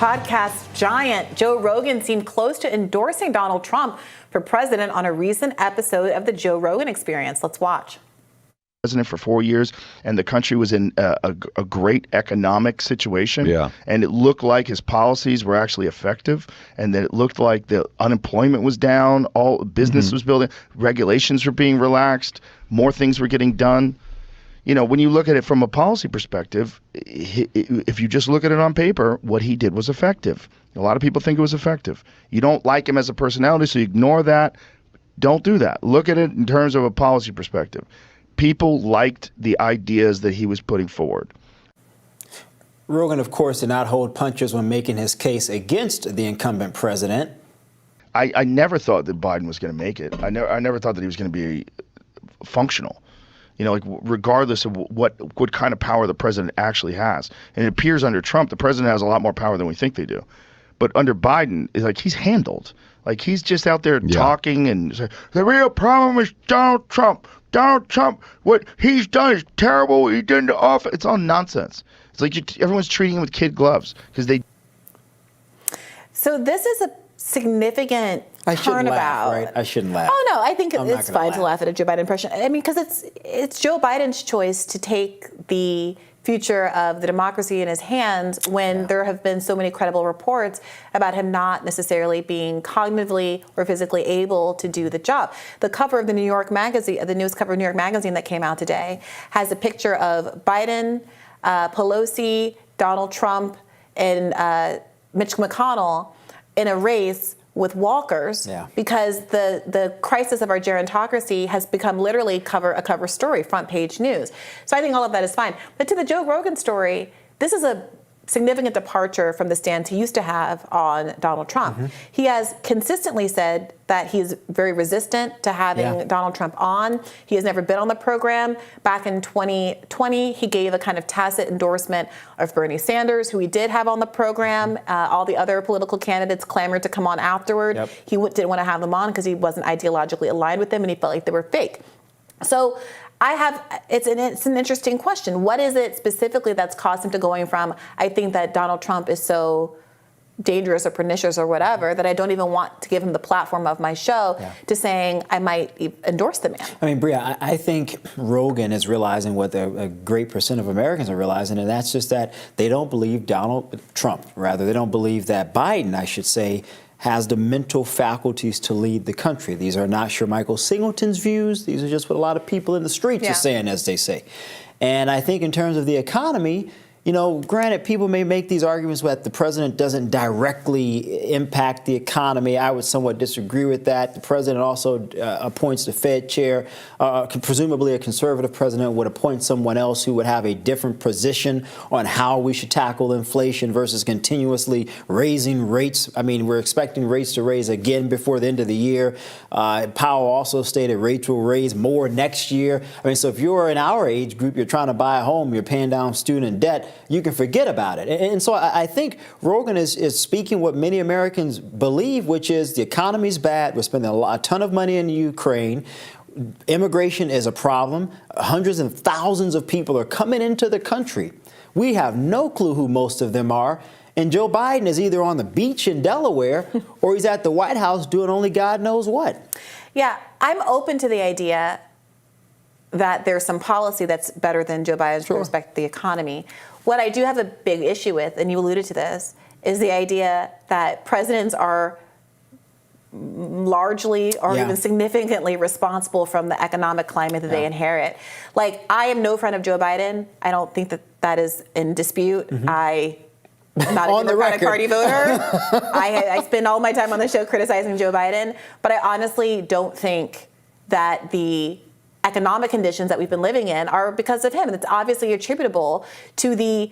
podcast giant Joe Rogan seemed close to endorsing Donald Trump for president on a recent episode of the Joe Rogan Experience. Let's watch. President for 4 years, and the country was in a great economic situation. Yeah. And it looked like his policies were actually effective, and that it looked like the unemployment was down, all business was building, regulations were being relaxed, more things were getting done. You know, when you look at it from a policy perspective, if you just look at it on paper, what he did was effective. A lot of people think it was effective. You don't like him as a personality, so you ignore that. Don't do that. Look at it in terms of a policy perspective. People liked the ideas that he was putting forward. Rogan, of course, did not hold punches when making his case against the incumbent president. I never thought that Biden was going to make it. I never thought that he was going to be functional. You know, like regardless of what kind of power the president actually has. And it appears under Trump, the president has a lot more power than we think they do. But under Biden, it's like he's handled. Like he's just out there talking and saying, the real problem is Donald Trump. Donald Trump, what he's done is terrible. What he did in the office. It's all nonsense. It's like everyone's treating him with kid gloves because they. So this is a significant I shouldn't turnabout. laugh, right? I shouldn't laugh. Oh no, I think it's fine laugh to laugh at a Joe Biden impression. I mean, because it's Joe Biden's choice to take the future of the democracy in his hands when there have been so many credible reports about him not necessarily being cognitively or physically able to do the job. The cover of the New York magazine, the news cover of New York Magazine that came out today, has a picture of Biden, Pelosi, Donald Trump, and Mitch McConnell in a race with walkers, because the crisis of our gerontocracy has become literally a cover story, front page news. So I think all of that is fine. But to the Joe Rogan story, this is a significant departure from the stance he used to have on Donald Trump. He has consistently said that he's very resistant to having Donald Trump on. He has never been on the program. Back in 2020, he gave a kind of tacit endorsement of Bernie Sanders, who he did have on the program. All the other political candidates clamored to come on afterward. He didn't want to have them on because he wasn't ideologically aligned with them and he felt like they were fake. So it's an interesting question. What is it specifically that's caused him to going from, I think that Donald Trump is so dangerous or pernicious or whatever that I don't even want to give him the platform of my show, to saying I might endorse the man? I mean, Bria, I think Rogan is realizing what a great percent of Americans are realizing, and that's just that they don't believe Donald Trump. Rather, they don't believe that Biden, I should say, has the mental faculties to lead the country. These are not sure Michael Singleton's views. These are just what a lot of people in the streets are saying, as they say. And I think in terms of the economy, you know, granted, people may make these arguments that the president doesn't directly impact the economy. I would somewhat disagree with that. The president also appoints the Fed chair. Presumably a conservative president would appoint someone else who would have a different position on how we should tackle inflation versus continuously raising rates. I mean, we're expecting rates to raise again before the end of the year. Powell also stated rates will raise more next year. I mean, so if you're in our age group, you're trying to buy a home, you're paying down student debt, you can forget about it. And so I think Rogan is speaking what many Americans believe, which is the economy's bad. We're spending a ton of money in Ukraine. Immigration is a problem. Hundreds and thousands of people are coming into the country. We have no clue who most of them are. And Joe Biden is either on the beach in Delaware or he's at the White House doing only God knows what. Yeah, I'm open to the idea that there's some policy that's better than Joe Biden's with respect to the economy. What I do have a big issue with, and you alluded to this, is the idea that presidents are largely or even significantly responsible from the economic climate that they inherit. Like, I am no friend of Joe Biden. I don't think that is in dispute. I'm not a Democratic Party voter. I spend all my time on the show criticizing Joe Biden, but I honestly don't think that the economic conditions that we've been living in are because of him. And it's obviously attributable to the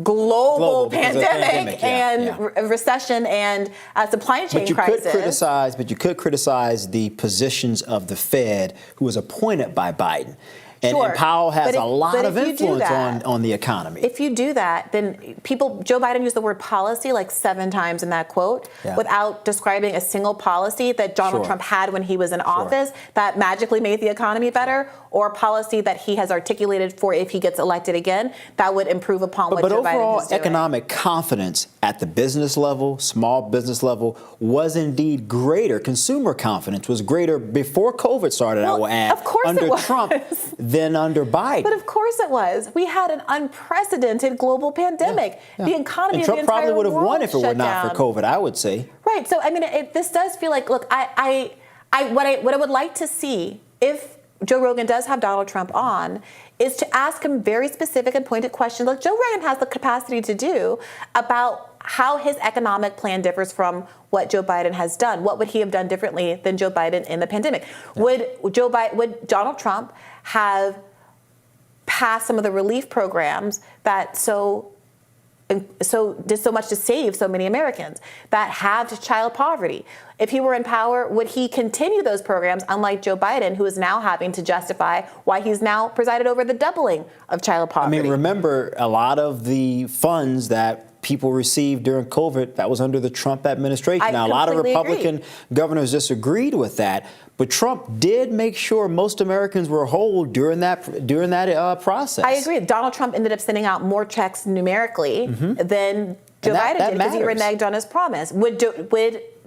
global pandemic and recession and supply chain crisis. But you could criticize the positions of the Fed, who was appointed by Biden. And, Sure. and Powell has a lot but of if you do influence that- on the economy. If you do that, then Joe Biden used the word policy like 7 times in that quote without describing a single policy that Donald Trump had when he was in office that magically made the economy better, or a policy that he has articulated for if he gets elected again that would improve upon what Joe Biden overall is doing. economic confidence at the business level, small business level, was indeed greater. Consumer confidence was greater before COVID started, I will add, of course under it was. Trump than under Biden. But of course it was. We had an unprecedented global pandemic. The economy and of Trump the entire probably would have world won if it were shut not down. for COVID, I would say. Right. So I mean, this does feel like, look, what I would like to see if Joe Rogan does have Donald Trump on is to ask him very specific and pointed questions, like Joe Rogan has the capacity to do, about how his economic plan differs from what Joe Biden has done. What would he have done differently than Joe Biden in the pandemic? Would Donald Trump have passed some of the relief programs that did so much to save so many Americans, that halved child poverty? If he were in power, would he continue those programs, unlike Joe Biden, who is now having to justify why he's now presided over the doubling of child poverty? I mean, remember, a lot of the funds that people received during COVID, that was under the Trump administration. Now, a lot of Republican governors disagreed with that, but Trump did make sure most Americans were whole during that process. I agree. Donald Trump ended up sending out more checks numerically than Joe Biden did, because he reneged on his promise. Would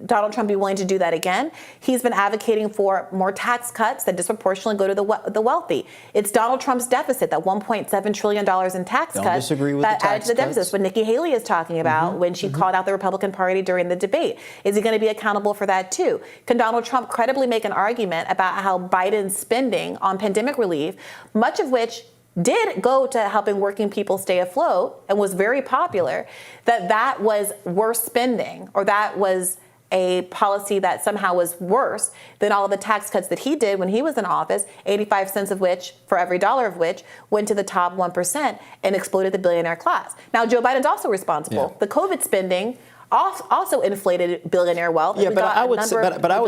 Donald Trump be willing to do that again? He's been advocating for more tax cuts that disproportionately go to the wealthy. It's Donald Trump's deficit, that $1.7 trillion in tax cuts that added to the deficit. That's what Nikki Haley is talking about when she called out the Republican Party during the debate. Is he going to be accountable for that too? Can Donald Trump credibly make an argument about how Biden's spending on pandemic relief, much of which did go to helping working people stay afloat and was very popular, that was worse spending, or that was a policy that somehow was worse than all of the tax cuts that he did when he was in office, 85 cents of which, for every dollar of which, went to the top 1% and exploited the billionaire class. Now, Joe Biden's also responsible. The COVID spending also inflated billionaire wealth. Yeah, but I would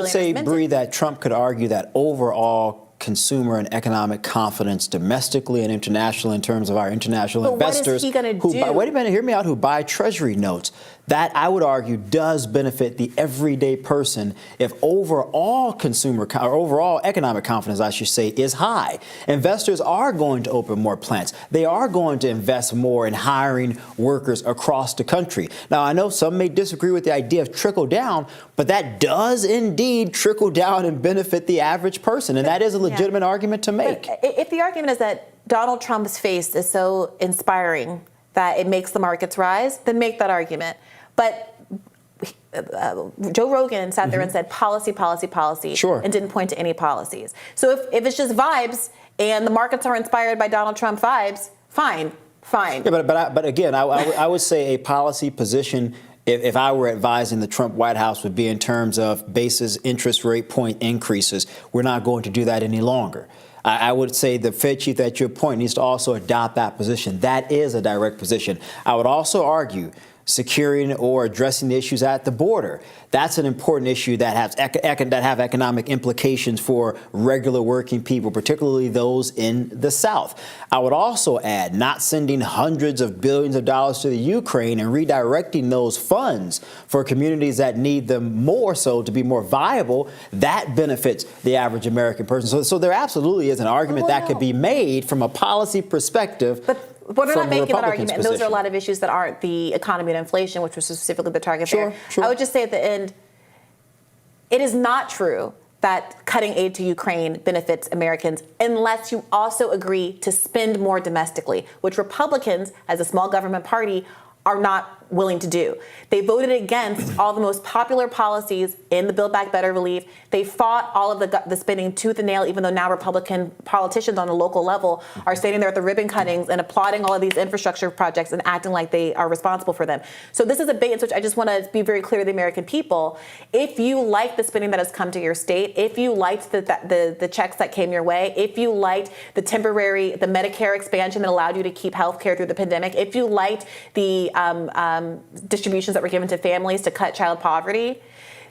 say, Bree, that Trump could argue that overall consumer and economic confidence domestically and internationally, in terms of our international investors, what is he going to do? Wait a minute, hear me out, who buy treasury notes. That, I would argue, does benefit the everyday person if overall overall economic confidence, I should say, is high. Investors are going to open more plants. They are going to invest more in hiring workers across the country. Now, I know some may disagree with the idea of trickle down, but that does indeed trickle down and benefit the average person. And that is a legitimate argument to make. But if the argument is that Donald Trump's face is so inspiring that it makes the markets rise, then make that argument. But Joe Rogan sat there and said policy, policy, policy, and didn't point to any policies. So if it's just vibes and the markets are inspired by Donald Trump vibes, fine. Yeah, but again, I would say a policy position, if I were advising the Trump White House, would be in terms of basis interest rate point increases. We're not going to do that any longer. I would say the Fed chief, at your point, needs to also adopt that position. That is a direct position. I would also argue securing or addressing the issues at the border. That's an important issue that have economic implications for regular working people, particularly those in the South. I would also add not sending hundreds of billions of dollars to the Ukraine and redirecting those funds for communities that need them more so to be more viable. That benefits the average American person. So there absolutely is an argument that could be made from a policy perspective. But they're not making that argument. And those are a lot of issues that aren't the economy and inflation, which was specifically the target there. I would just say at the end, it is not true that cutting aid to Ukraine benefits Americans unless you also agree to spend more domestically, which Republicans, as a small government party, are not willing to do. They voted against all the most popular policies in the Build Back Better relief. They fought all of the spending tooth and nail, even though now Republican politicians on the local level are standing there at the ribbon cuttings and applauding all of these infrastructure projects and acting like they are responsible for them. So this is a bait and switch. I just want to be very clear to the American people. If you like the spending that has come to your state, if you liked the checks that came your way, if you liked the Medicare expansion that allowed you to keep health care through the pandemic, if you liked the distributions that were given to families to cut child poverty,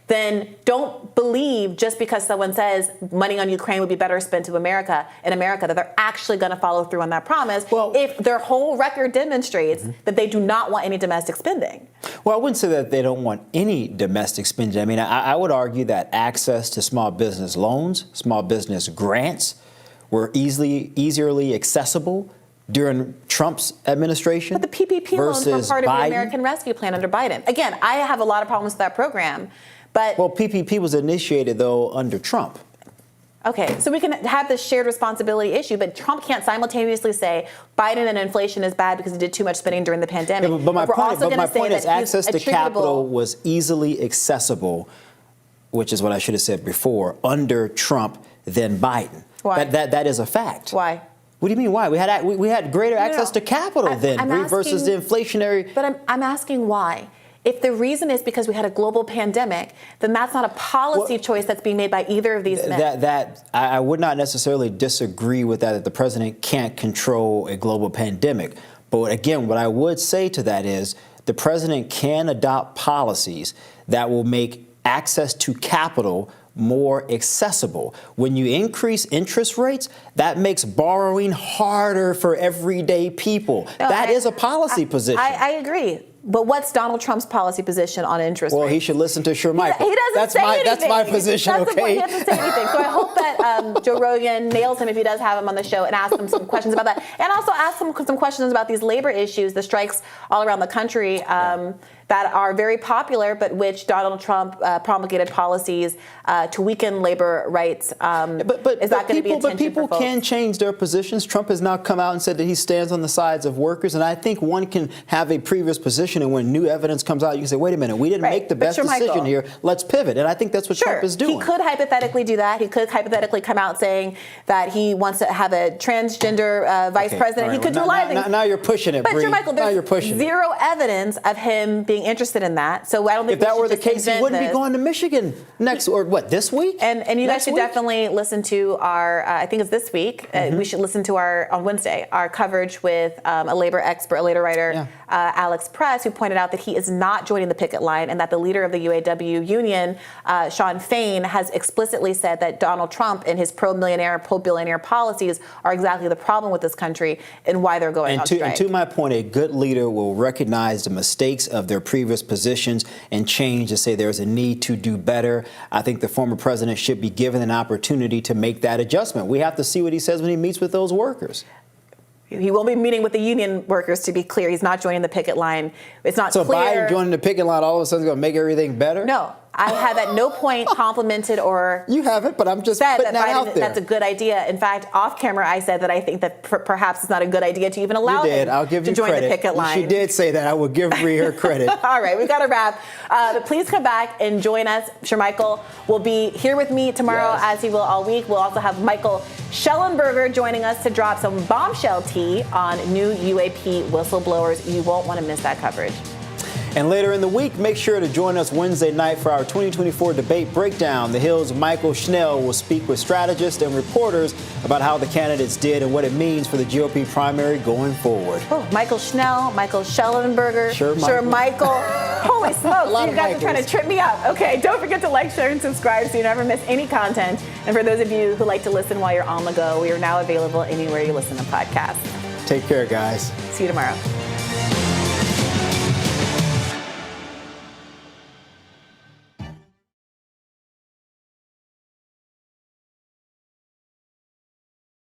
then don't believe just because someone says money on Ukraine would be better spent in America that they're actually going to follow through on that promise if their whole record demonstrates that they do not want any domestic spending. Well, I wouldn't say that they don't want any domestic spending. I mean, I would argue that access to small business loans, small business grants were easily accessible during Trump's administration. But the PPP loans were part of the American Rescue Plan under Biden. Again, I have a lot of problems with that program. But well, PPP was initiated, though, under Trump. Okay, so we can have this shared responsibility issue, but Trump can't simultaneously say Biden and inflation is bad because he did too much spending during the pandemic. Yeah, but my point is access to capital was easily accessible, which is what I should have said before, under Trump than Biden. Why? That is a fact. Why? What do you mean why? We had greater access to capital versus the inflationary. But I'm asking why. If the reason is because we had a global pandemic, then that's not a policy choice that's being made by either of these men. I would not necessarily disagree with that the president can't control a global pandemic. But again, what I would say to that is the president can adopt policies that will make access to capital more accessible. When you increase interest rates, that makes borrowing harder for everyday people. No, that is a policy position. I agree. But what's Donald Trump's policy position on interest rates? Well, he should listen to Shermichael. He doesn't say anything. That's my position, okay? He doesn't say anything. So I hope that Joe Rogan nails him if he does have him on the show and ask him some questions about that. And also ask him some questions about these labor issues, the strikes all around the country that are very popular, but which Donald Trump promulgated policies to weaken labor rights. Is that going to be a tension But people for folks? can change their positions. Trump has now come out and said that he stands on the sides of workers. And I think one can have a previous position, and when new evidence comes out, you can say, wait a minute, we didn't make the best decision here. Let's pivot. And I think that's what Trump is doing. He could hypothetically do that. He could hypothetically come out saying that he wants to have a transgender vice president. Right. He could do a lot of things. Now you're pushing it, But Bree. Shermichael, there's zero evidence of him being interested in that. So I don't think if that were the case, he wouldn't be going to Michigan next, or what, this week? And you guys should definitely listen to our, I think it's this week, we should listen to on Wednesday, our coverage with a labor expert, a labor writer, Alex Press, who pointed out that he is not joining the picket line and that the leader of the UAW union, Sean Fain, has explicitly said that Donald Trump and his pro-millionaire, pro-billionaire policies are exactly the problem with this country and why they're going on strike. And to my point, a good leader will recognize the mistakes of their previous positions and change to say there's a need to do better. I think the former president should be given an opportunity to make that adjustment. We have to see what he says when he meets with those workers. He won't be meeting with the union workers, to be clear. He's not joining the picket line. It's not clear. So Biden joining the picket line all of a sudden is going to make everything better? No. I have at no point complimented or you haven't, but I'm just putting that out there. That's a good idea. In fact, off camera, I said that I think that perhaps it's not a good idea to even allow him to join the picket line. She did say that. I will give Bree her credit. All right, we've got to wrap. But please come back and join us. Shermichael will be here with me tomorrow, as he will all week. We'll also have Michael Schellenberger joining us to drop some bombshell tea on new UAP whistleblowers. You won't want to miss that coverage. And later in the week, make sure to join us Wednesday night for our 2024 debate breakdown. The Hill's Michael Schnell will speak with strategists and reporters about how the candidates did and what it means for the GOP primary going forward. Oh, Michael Schnell, Michael Schellenberger, Sure, Michael. Holy smokes, you guys are trying to trip me up. Okay, don't forget to like, share, and subscribe so you never miss any content. And for those of you who like to listen while you're on the go, we are now available anywhere you listen to podcasts. Take care, guys. See you tomorrow.